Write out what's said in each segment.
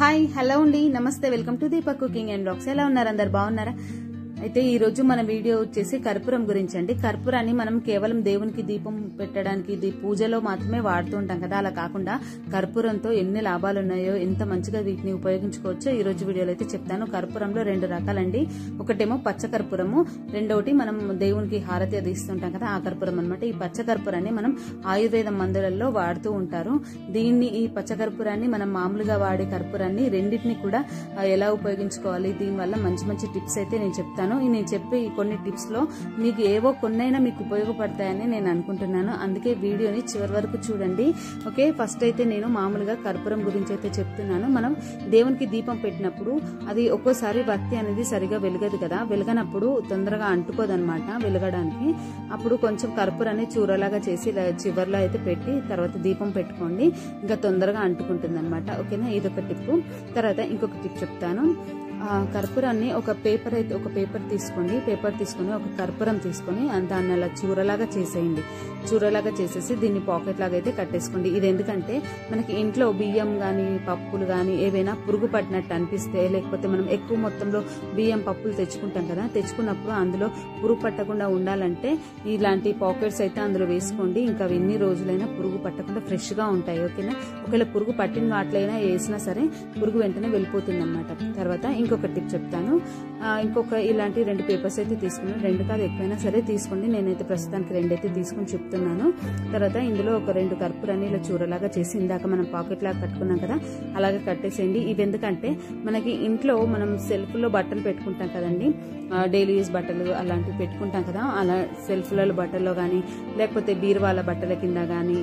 Hi hello అండి నమస్తే welcome to Deepak cooking and blogs. ఎలా ఉన్నారు అందరు బాగున్నారా? అయితే ఈ రోజు మన వీడియో వచ్చేసి కర్పూరం గురించి అండి. కర్పూరాన్ని మనం కేవలం దేవునికి దీపం పెట్టడానికి పూజలో మాత్రమే వాడుతూ ఉంటాం కదా, అలా కాకుండా కర్పూరంతో ఎన్ని లాభాలు ఉన్నాయో, ఎంత మంచిగా వీటిని ఉపయోగించుకోవచ్చో ఈ రోజు వీడియోలో అయితే చెప్తాను. కర్పూరంలో రెండు రకాలండి. ఒకటేమో పచ్చ కర్పూరము, రెండోటి మనం దేవునికి హారతి అది ఇస్తుంటాం కదా, ఆ కర్పూరం అనమాట. ఈ పచ్చ కర్పూరాన్ని మనం ఆయుర్వేద మందులలో వాడుతూ ఉంటారు. ఈ పచ్చ కర్పూరాన్ని మనం మామూలుగా వాడే కర్పూరాన్ని రెండింటిని కూడా ఎలా ఉపయోగించుకోవాలి, దీనివల్ల మంచి మంచి టిప్స్ అయితే నేను చెప్తాను. నేను చెప్పే ఈ కొన్ని టిప్స్ లో మీకు ఏవో కొన్నైనా మీకు ఉపయోగపడతాయని నేను అనుకుంటున్నాను. అందుకే వీడియోని చివరి వరకు చూడండి. ఓకే, ఫస్ట్ అయితే నేను మామూలుగా కర్పూరం గురించి అయితే చెప్తున్నాను. మనం దేవునికి దీపం పెట్టినప్పుడు అది ఒక్కోసారి వత్తి అనేది సరిగా వెలగదు కదా, వెలగనప్పుడు తొందరగా అంటుకోదనమాట వెలగడానికి. అప్పుడు కొంచెం కర్పూరాన్ని చూరలాగా చేసి చివర్లో అయితే పెట్టి తర్వాత దీపం పెట్టుకోండి, ఇంకా తొందరగా అంటుకుంటుంది అనమాట. ఓకేనా, ఇదొక టిప్. తర్వాత ఇంకొక టిప్ చెప్తాను. కర్పూరాన్ని ఒక పేపర్ తీసుకోండి. పేపర్ తీసుకుని ఒక కర్పూరం తీసుకుని దాన్ని అలా చూరలాగా చేసేయండి. చూరలాగా చేసేసి దీన్ని పాకెట్ లాగా అయితే కట్టేసుకోండి. ఇది ఎందుకంటే మనకి ఇంట్లో బియ్యం గాని పప్పులు గాని ఏవైనా పురుగు పట్టినట్టు అనిపిస్తే, లేకపోతే మనం ఎక్కువ మొత్తంలో బియ్యం పప్పులు తెచ్చుకుంటాం కదా, తెచ్చుకున్నప్పుడు అందులో పురుగు పట్టకుండా ఉండాలంటే ఇలాంటి పాకెట్స్ అయితే అందులో వేసుకోండి. ఇంకా ఎన్ని రోజులైనా పురుగు పట్టకుండా ఫ్రెష్ గా ఉంటాయి. ఓకేనా, ఒకవేళ పురుగు పట్టిన వాటిలైనా వేసినా సరే పురుగు వెంటనే వెళ్ళిపోతుంది అనమాట. తర్వాత ఇంకొక టిప్ చెప్తాను. ఇలాంటి రెండు పేపర్స్ అయితే తీసుకున్నాను. రెండు కాదు ఎక్కువైనా సరే తీసుకోండి. నేనైతే ప్రస్తుతానికి రెండైతే తీసుకుని చెప్తున్నాను. తర్వాత ఇందులో ఒక రెండు కర్పూరాన్ని ఇలా చూరలాగా చేసి ఇందాక మనం పాకెట్ లాగా కట్టుకున్నాం కదా, అలాగే కట్టేసేయండి. ఇవి ఎందుకంటే మనకి ఇంట్లో మనం సెల్ఫ్ లో బట్టలు పెట్టుకుంటాం కదండి, డైలీ యూజ్ బట్టలు అలాంటివి పెట్టుకుంటాం కదా, అలా సెల్ఫ్లలో బట్టల్లో కానీ లేకపోతే బీరువాల బట్టల కింద కానీ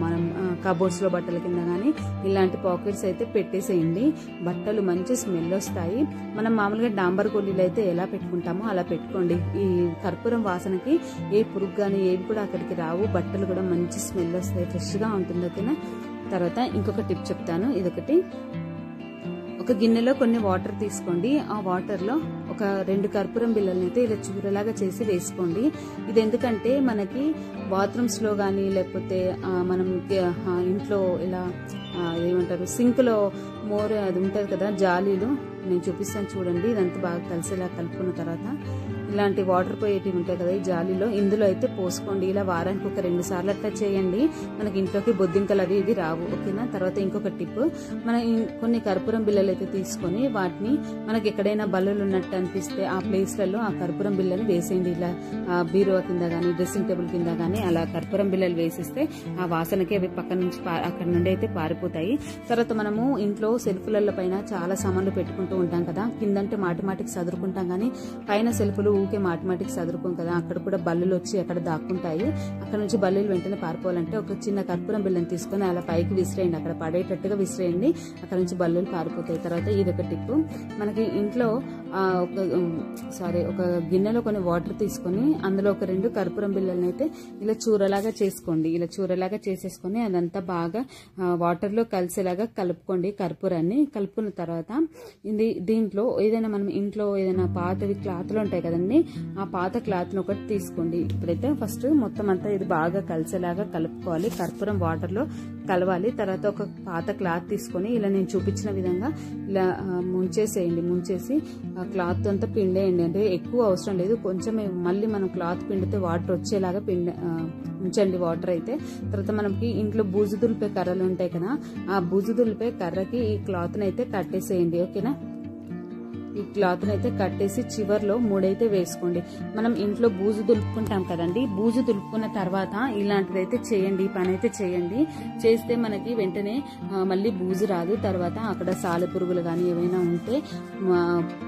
మనం కబోర్డ్స్ లో బట్టల కింద కానీ ఇలాంటి పాకెట్స్ అయితే పెట్టేసేయండి. బట్టలు మంచి స్మెల్ వస్తాయి. మనం మామూలుగా డాంబర్ గోళీలు అయితే ఎలా పెట్టుకుంటామో అలా పెట్టుకోండి. ఈ కర్పూరం వాసనకి ఏ పురుగు కానీ ఏవి కూడా అక్కడికి రావు. బట్టలు కూడా మంచి స్మెల్ వస్తాయి, ఫ్రెష్ గా ఉంటుంది. ఓకేనా, తర్వాత ఇంకొక టిప్ చెప్తాను. ఇదొకటి, ఒక గిన్నెలో కొన్ని వాటర్ తీసుకోండి. ఆ వాటర్ లో ఒక రెండు కర్పూరం బిళ్ళల్ని అయితే ఇలా చూరలాగా చేసి వేసుకోండి. ఇది ఎందుకంటే మనకి బాత్రూమ్స్ లో గానీ లేకపోతే మనం ఇంట్లో ఇలా ఏమంటారు సింక్ లో అది ఉంటది కదా జాలీలు, నేను చూపిస్తాను చూడండి. ఇదంతా బాగా కలిసేలా కలుపుకున్న తర్వాత ఇలాంటి వాటర్ పోయేటివి ఉంటాయి కదా ఈ జాలీలో, ఇందులో అయితే పోసుకోండి. ఇలా వారానికి ఒక 2 సార్లు అట్లా చేయండి. మనకి ఇంట్లోకి బొద్దింకలు అవి ఇది రావు. ఓకేనా, తర్వాత ఇంకొక టిప్, మన కొన్ని కర్పూరం బిళ్ళలు అయితే తీసుకొని వాటిని మనకి ఎక్కడైనా బల్లులు ఉన్నట్టు అనిపిస్తే ఆ ప్లేస్లలో ఆ కర్పూరం బిళ్ళని వేసేయండి. ఇలా బీరువా కింద గానీ డ్రెస్సింగ్ టేబుల్ కింద గానీ అలా కర్పూరం బిళ్ళలు వేసేస్తే ఆ వాసనకి అవి పక్క నుంచి అక్కడ నుండి అయితే పారిపోతాయి. తర్వాత మనము ఇంట్లో సెల్ఫ్ల పైన చాలా సామాన్లు పెట్టుకుంటూ ఉంటాం కదా, కిందంటే మాటికి సదురుకుంటాం కానీ పైన సెల్ఫ్లు ఊకే మాటికి సదురుకోం కదా, అక్కడ కూడా బల్లులు వచ్చి అక్కడ దాక్కుంటాయి. అక్కడ నుంచి బల్లులు వెంటనే పారిపోవాలంటే ఒక చిన్న కర్పూరం బిళ్ళని తీసుకొని అలా పైకి విసిరేయండి, అక్కడ పడేటట్టుగా విసిరేయండి, అక్కడ నుంచి బల్లులు పారిపోతాయి. తర్వాత ఇదొక టిప్, మనకి ఇంట్లో ఒక గిన్నెలో కొన్ని వాటర్ తీసుకొని అందులో ఒక 2 కర్పూరం బిళ్ళలను అయితే ఇలా చూరలాగా చేసుకోండి. ఇలా చూరలాగా చేసేసుకొని అదంతా బాగా వాటర్ లో కలిసేలాగా కలుపుకోండి. కర్పూరాన్ని కలుపుకున్న తర్వాత దీంట్లో ఏదైనా మనం ఇంట్లో ఏదైనా పాతవి క్లాత్లు ఉంటాయి కదండి, ఆ పాత క్లాత్ ను ఒకటి తీసుకోండి. ఇప్పుడైతే ఫస్ట్ మొత్తం అంతా ఇది బాగా కలిసేలాగా కలుపుకోవాలి. కర్పూరం వాటర్ లో కలవాలి. తర్వాత ఒక పాత క్లాత్ తీసుకొని ఇలా నేను చూపించిన విధంగా ఇలా ముంచేసేయండి. ముంచేసి ఆ క్లాత్ అంతా పిండేయండి. అంటే ఎక్కువ అవసరం లేదు, కొంచెం మళ్ళీ మనం క్లాత్ పిండితే వాటర్ వచ్చేలాగా ఉంచండి వాటర్ అయితే. తర్వాత మనకి ఇంట్లో బూజు దులిపే కర్రలు ఉంటాయి కదా, ఆ బూజు దులిపే కర్రకి ఈ క్లాత్ అయితే కట్టేసేయండి. ఓకేనా, ఈ క్లాత్ అయితే కట్టేసి చివర్లో 3 అయితే వేసుకోండి. మనం ఇంట్లో బూజు దులుపుకుంటాం కదండి, బూజు దులుపుకున్న తర్వాత ఇలాంటిదైతే చేయండి, ఈ పని అయితే చేయండి. చేస్తే మనకి వెంటనే మళ్ళీ బూజు రాదు. తర్వాత అక్కడ సాలెపురుగులు కానీ ఏవైనా ఉంటే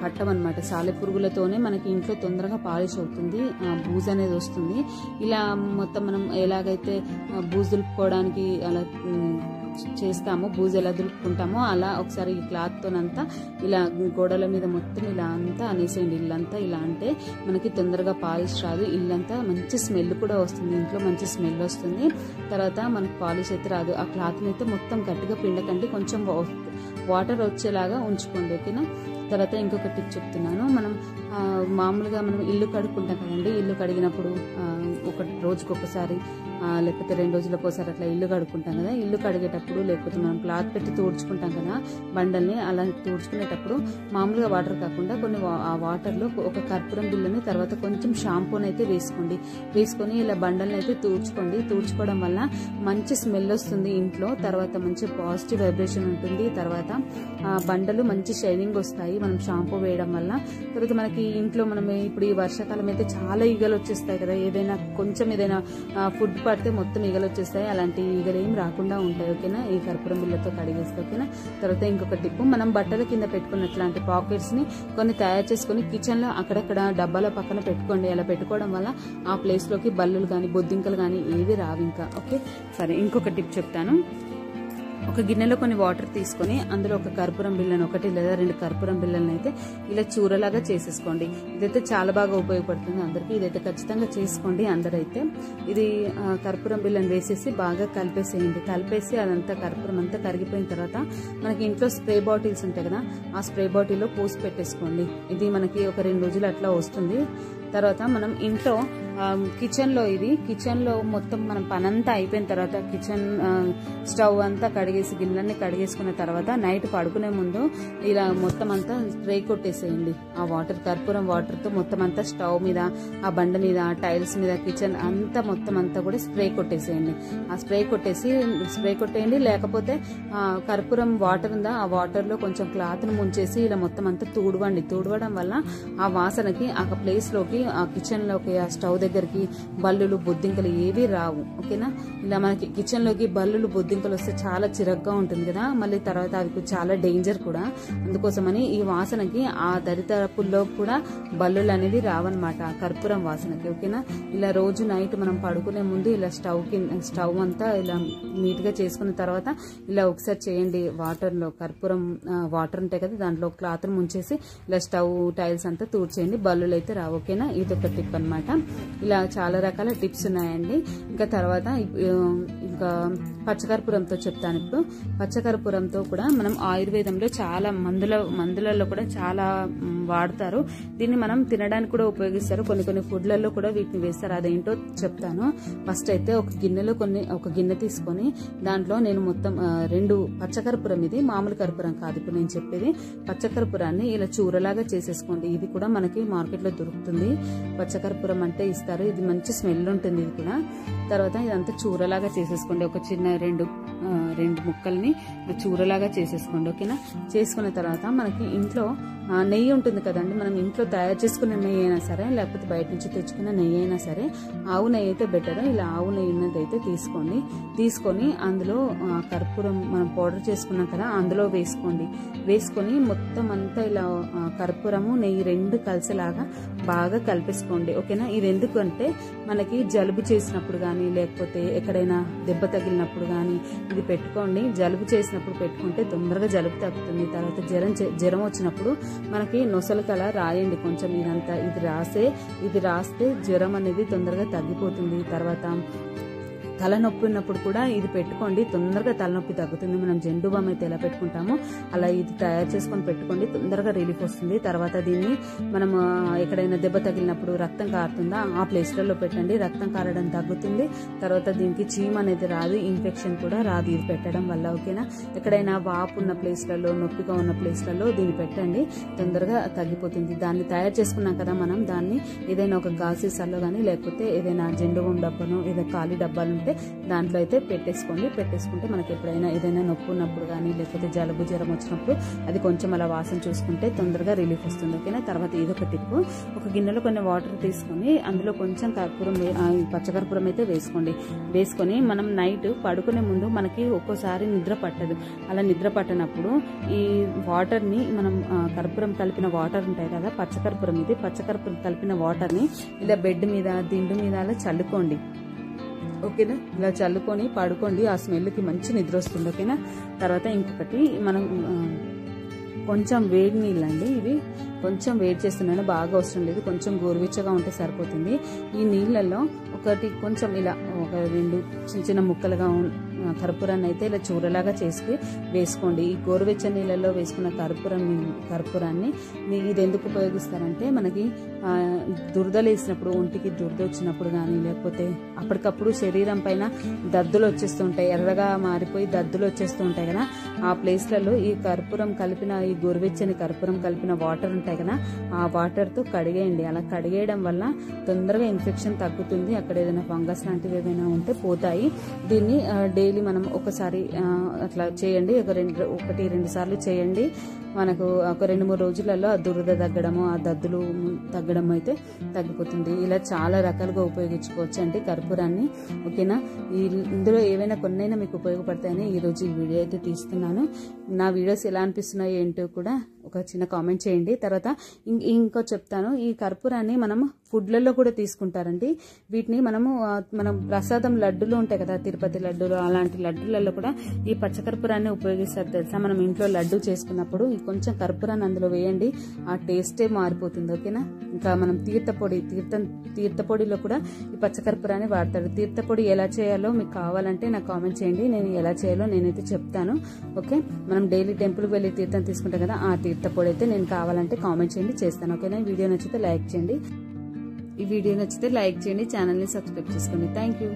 పట్టమన్నమాట. సాలెపురుగులతోనే మనకి ఇంట్లో తొందరగా పాలిష్ అవుతుంది, బూజు అనేది వస్తుంది. ఇలా మొత్తం మనం ఎలాగైతే బూజు దులుపుకోవడానికి అలా చేస్తామో, బూజు ఎలా దులుపుకుంటామో అలా ఒకసారి ఈ క్లాత్ తోనంతా ఇలా గోడల మీద మొత్తం ఇలా అంతా అనేసేయండి. ఇల్లంతా ఇలా అంటే మనకి తొందరగా పాలిష్ రాదు, ఇల్లంతా మంచి స్మెల్ కూడా వస్తుంది, ఇంట్లో మంచి స్మెల్ వస్తుంది. తర్వాత మనకి పాలిష్ అయితే రాదు. ఆ క్లాత్ అయితే మొత్తం గట్టిగా పిండకండి, కొంచెం వాటర్ వచ్చేలాగా ఉంచుకోండి. ఓకేనా, తర్వాత ఇంకొక టిప్ చెప్తున్నాను. మనం మామూలుగా మనం ఇల్లు కడుక్కుంటాం కదండి, ఇల్లు కడిగినప్పుడు ఒక రోజుకొకసారి లేకపోతే 2 రోజులకు ఒకసారి అట్లా ఇల్లు కడుక్కుంటాం కదా, ఇల్లు కడిగేటప్పుడు లేకపోతే మనం క్లాత్ పెట్టి తుడుచుకుంటాం కదా బండల్ని, అలా తుడుచుకునేటప్పుడు మామూలుగా వాటర్ కాకుండా కొన్ని ఆ వాటర్లో ఒక కర్పూరం బిళ్ళని తర్వాత కొంచెం షాంపూని అయితే వేసుకొని ఇలా బండల్ని అయితే తుడుచుకోవడం వల్ల మంచి స్మెల్ వస్తుంది ఇంట్లో, తర్వాత మంచి పాజిటివ్ వైబ్రేషన్ ఉంటుంది, తర్వాత బండలు మంచి షైనింగ్ వస్తాయి మనం షాంపూ వేయడం వల్ల. తర్వాత మనకి ఇంట్లో మనం ఇప్పుడు ఈ వర్షాకాలం అయితే చాలా ఈగలు వచ్చేస్తాయి కదా, ఏదైనా ఫుడ్ పడితే మొత్తం ఈగలు వచ్చేస్తాయి, అలాంటి ఈగలు ఏం రాకుండా ఉంటాయి. ఓకేనా, ఈ కర్పూరం బిళ్ళతో కడిగేస్తే. ఓకేనా, తర్వాత ఇంకొక టిప్పు, మనం బట్టల కింద పెట్టుకున్నట్లాంటి పాకెట్స్ ని కొన్ని తయారు చేసుకుని కిచెన్ లో అక్కడక్కడ డబ్బాల పక్కన పెట్టుకోండి. అలా పెట్టుకోవడం వల్ల ఆ ప్లేస్ లోకి బల్లులు కానీ బొద్దింకలు కానీ ఏవి రావు ఇంకా. ఓకే, సరే, ఇంకొక టిప్ చెప్తాను. ఒక గిన్నెలో కొన్ని వాటర్ తీసుకొని అందులో ఒక కర్పూరం బిళ్ళను, 1 లేదా 2 కర్పూరం బిళ్ళలను అయితే ఇలా చూరలాగా చేసేసుకోండి. ఇదైతే చాలా బాగా ఉపయోగపడుతుంది అందరికి, ఇదైతే ఖచ్చితంగా చేసుకోండి అందరైతే. ఇది కర్పూరం బిళ్ళను వేసేసి బాగా కలిపేసి అదంతా కర్పూరం అంతా కరిగిపోయిన తర్వాత మనకి ఇంట్లో స్ప్రే బాటిల్స్ ఉంటాయి కదా, ఆ స్ప్రే బాటిల్లో పోసి పెట్టేసుకోండి. ఇది మనకి ఒక 2 రోజులు అట్లా వస్తుంది. తర్వాత మనం ఇంట్లో కిచెన్ లో మొత్తం మనం పనంతా అయిపోయిన తర్వాత కిచెన్ స్టవ్ అంతా గిన్నెలన్నీ కడిగేసుకున్న తర్వాత నైట్ పడుకునే ముందు ఇలా మొత్తం అంతా స్ప్రే కొట్టేసేయండి. ఆ కర్పూరం వాటర్ తో మొత్తం అంతా స్టవ్ మీద, ఆ బండ మీద, టైల్స్ మీద, కిచెన్ అంతా మొత్తం అంతా కూడా స్ప్రే కొట్టేసేయండి. ఆ స్ప్రే కొట్టేయండి. లేకపోతే కర్పూరం వాటర్ ఉందా, ఆ వాటర్ లో కొంచెం క్లాత్ ను ముంచేసి ఇలా మొత్తం అంతా తుడవడం వల్ల ఆ వాసనకి ఆ ప్లేస్ లోకి, ఆ కిచెన్ లోకి, ఆ స్టవ్ దగ్గరికి బల్లులు బొద్దింకలు ఏవి రావు. ఓకేనా, ఇలా మనకి కిచెన్ లోకి బల్లులు బొద్దింకలు వస్తే చాలా చిరగ్గా ఉంటుంది కదా, మళ్ళీ తర్వాత అవి చాలా డేంజర్ కూడా. అందుకోసమని ఈ వాసనకి ఆ దరిదాపుల్లో కూడా బల్లులు అనేది రావన్నమాట కర్పూరం వాసనకి. ఓకేనా, ఇలా రోజు నైట్ మనం పడుకునే ముందు ఇలా స్టవ్ అంతా ఇలా నీట్ గా చేసుకున్న తర్వాత ఇలా ఒకసారి చేయండి. కర్పూరం వాటర్ ఉంటాయి కదా, దాంట్లో క్లాత్ ముంచేసి ఇలా స్టవ్ టైల్స్ అంతా తూడ్చేయండి, బల్లులు అయితే రావు. ఓకేనా, ఇదొక టిప్ అన్నమాట. ఇలా చాలా రకాల టిప్స్ ఉన్నాయండి. ఇంకా తర్వాత ఇంకా పచ్చకర్పూరంతో చెప్తాను. ఇప్పుడు పచ్చకర్పూరంతో కూడా మనం ఆయుర్వేదంలో చాలా మందులలో కూడా చాలా వాడతారు. దీన్ని మనం తినడానికి కూడా ఉపయోగిస్తారు, కొన్ని ఫుడ్లలో కూడా వీటిని వేస్తారు. అదేంటో చెప్తాను. ఫస్ట్ అయితే ఒక గిన్నె తీసుకొని దాంట్లో నేను మొత్తం 2 పచ్చకర్పూరం, ఇది మామూలు కర్పూరం కాదు ఇప్పుడు నేను చెప్పేది, పచ్చకర్పూరాన్ని ఇలా చూరలాగా చేసేసుకోండి. ఇది కూడా మనకి మార్కెట్ లో దొరుకుతుంది, పచ్చకర్పూరం అంటే ఇస్తారు. ఇది మంచి స్మెల్ ఉంటుంది ఇది కూడా. తర్వాత ఇదంతా చూరలాగా చేసేసుకోండి. ఒక చిన్న 2 ముక్కల్ని చూరలాగా చేసేసుకోండి. ఓకేనా, చేసుకున్న తర్వాత మనకి ఇంట్లో నెయ్యి ఉంటుంది కదండి, మనం ఇంట్లో తయారు చేసుకున్న నెయ్యి అయినా సరే లేకపోతే బయట నుంచి తెచ్చుకున్న నెయ్యి అయినా సరే, ఆవు నెయ్యి అయితే బెటర్. ఇలా ఆవు నెయ్యి అయితే తీసుకొని అందులో కర్పూరం మనం పౌడర్ చేసుకున్నాం కదా అందులో వేసుకొని మొత్తం అంతా ఇలా కర్పూరము నెయ్యి 2 కలిసేలాగా బాగా కలిపేసుకోండి. ఓకేనా, ఇది ఎందుకంటే మనకి జలుబు చేసినప్పుడు కానీ లేకపోతే ఎక్కడైనా దెబ్బ తగిలినప్పుడు కానీ ఇది పెట్టుకోండి. జలుబు చేసినప్పుడు పెట్టుకుంటే తొందరగా జలుబు తగ్గుతుంది. తర్వాత జ్వరం వచ్చినప్పుడు మనకి నొసలకల రాయండి కొంచెం, ఇది రాస్తే జ్వరం అనేది తొందరగా తగ్గిపోతుంది. తర్వాత తలనొప్పి ఉన్నప్పుడు కూడా ఇది పెట్టుకోండి, తొందరగా తలనొప్పి తగ్గుతుంది. మనం జెండు బామ్ అయితే ఎలా పెట్టుకుంటామో అలా ఇది తయారు చేసుకొని పెట్టుకోండి, తొందరగా రిలీఫ్ వస్తుంది. తర్వాత దీన్ని మనం ఎక్కడైనా దెబ్బ తగిలినప్పుడు రక్తం కారుతుందా ఆ ప్లేస్లలో పెట్టండి, రక్తం కారడం తగ్గుతుంది. తర్వాత దీనికి చీమ అనేది రాదు, ఇన్ఫెక్షన్ కూడా రాదు ఇది పెట్టడం వల్ల. ఓకేనా, ఎక్కడైనా వాపు ఉన్న ప్లేస్లలో, నొప్పిగా ఉన్న ప్లేస్లలో దీన్ని పెట్టండి, తొందరగా తగ్గిపోతుంది. దాన్ని తయారు చేసుకున్నాం కదా మనం, దాన్ని ఏదైనా ఒక గాజు సీసాలో కానీ లేకపోతే ఏదైనా జెండు బామ్ డబ్బాను, ఏదైనా ఖాళీ డబ్బాలు దాంట్లో అయితే పెట్టేసుకుంటే మనకి ఎప్పుడైనా ఏదైనా నొప్పి ఉన్నప్పుడు కానీ లేకపోతే జలుబు జ్వరం వచ్చినప్పుడు అది కొంచెం అలా వాసన చూసుకుంటే తొందరగా రిలీఫ్ వస్తుంది. ఓకేనా, తర్వాత ఇదొక టిప్, ఒక గిన్నెలో కొన్ని వాటర్ తీసుకొని అందులో కొంచెం పచ్చకర్పూరం అయితే వేసుకొని మనం నైట్ పడుకునే ముందు మనకి ఒక్కోసారి నిద్ర పట్టదు. అలా నిద్ర పట్టనప్పుడు ఈ వాటర్ ని మనం కర్పూరం కలిపిన వాటర్ ఉంటాయి కదా, పచ్చకర్పూరం కలిపిన వాటర్ ని ఇలా బెడ్ మీద, దిండు మీద అలా చల్లుకోండి. ఓకేనా, ఇలా చల్లుకొని పడుకోండి, ఆ స్మెల్కి మంచి నిద్ర వస్తుంది. ఓకేనా, తర్వాత ఇంకొకటి మనం కొంచెం వేడి నీళ్ళండి, ఇది కొంచెం వేడి చేస్తున్నాను, బాగా అవసరం లేదు, కొంచెం గోరువెచ్చగా ఉంటే సరిపోతుంది. ఈ నీళ్ళల్లో కొంచెం ఇలా ఒక 2 చిన్న చిన్న ముక్కలుగా కర్పూరాన్ని అయితే ఇలా చూరలాగా చేసి వేసుకోండి. ఈ గోరువెచ్చని నీళ్ళలో వేసుకున్న కర్పూరాన్ని ఇది ఎందుకు ఉపయోగిస్తారంటే మనకి దురదలు వేసినప్పుడు, ఒంటికి దురద వచ్చినప్పుడు కానీ, లేకపోతే అప్పటికప్పుడు శరీరం పైన దద్దులు వచ్చేస్తుంటాయి, ఎర్రగా మారిపోయి దద్దులు వచ్చేస్తూ ఉంటాయి కదా, ఆ ప్లేస్లలో ఈ కర్పూరం కలిపిన, ఈ గోరువెచ్చని కర్పూరం కలిపిన వాటర్ ఉంటాయి కదా, ఆ వాటర్తో కడిగేయండి. అలా కడిగేయడం వల్ల తొందరగా ఇన్ఫెక్షన్ తగ్గుతుంది. అక్కడ ఏదైనా ఫంగస్ లాంటివి ఏమైనా ఉంటే పోతాయి. దీన్ని డైలీ మనం ఒకసారి అట్లా చేయండి, 1-2 సార్లు చేయండి. మనకు ఒక 2-3 రోజులలో ఆ దురద తగ్గడము, ఆ దద్దులు తగ్గడం అయితే తగ్గిపోతుంది. ఇలా చాలా రకాలుగా ఉపయోగించుకోవచ్చు అండి కర్పూరాన్ని. ఓకేనా, ఇందులో ఏవైనా కొన్నైనా మీకు ఉపయోగపడతాయని ఈరోజు ఈ వీడియో అయితే తీస్తున్నాను. నా వీడియోస్ ఎలా అనిపిస్తున్నాయో ఏంటో కూడా ఒక చిన్న కామెంట్ చేయండి. తర్వాత ఇంకో చెప్తాను, ఈ కర్పూరాన్ని మనం ఫుడ్లలో కూడా తీసుకుంటారండి. వీటిని మనం ప్రసాదం లడ్డులు ఉంటాయి కదా, తిరుపతి లడ్డూలు, అలాంటి లడ్డులలో కూడా ఈ పచ్చకర్పూరాన్ని ఉపయోగిస్తారు తెలుసా. మనం ఇంట్లో లడ్డు చేసుకున్నప్పుడు కొంచెం కర్పూరాన్ని అందులో వేయండి, ఆ టేస్టే మారిపోతుంది. ఓకేనా, ఇంకా మనం తీర్థపొడిలో కూడా ఈ పచ్చకర్పూరాన్ని వాడతారు. తీర్థపొడి ఎలా చేయాలో మీకు కావాలంటే నాకు కామెంట్ చేయండి, నేను ఎలా చేయాలో నేనైతే చెప్తాను. ఓకే, మనం డైలీ టెంపుల్కి వెళ్ళి తీర్థం తీసుకుంటాం కదా, ఆ తీర్థపొడి అయితే నేను కావాలంటే కామెంట్ చేయండి, చేస్తాను. ఓకేనా, ఈ వీడియో నచ్చితే లైక్ చేయండి, ఛానల్ని సబ్స్క్రైబ్ చేసుకోండి. Thank you.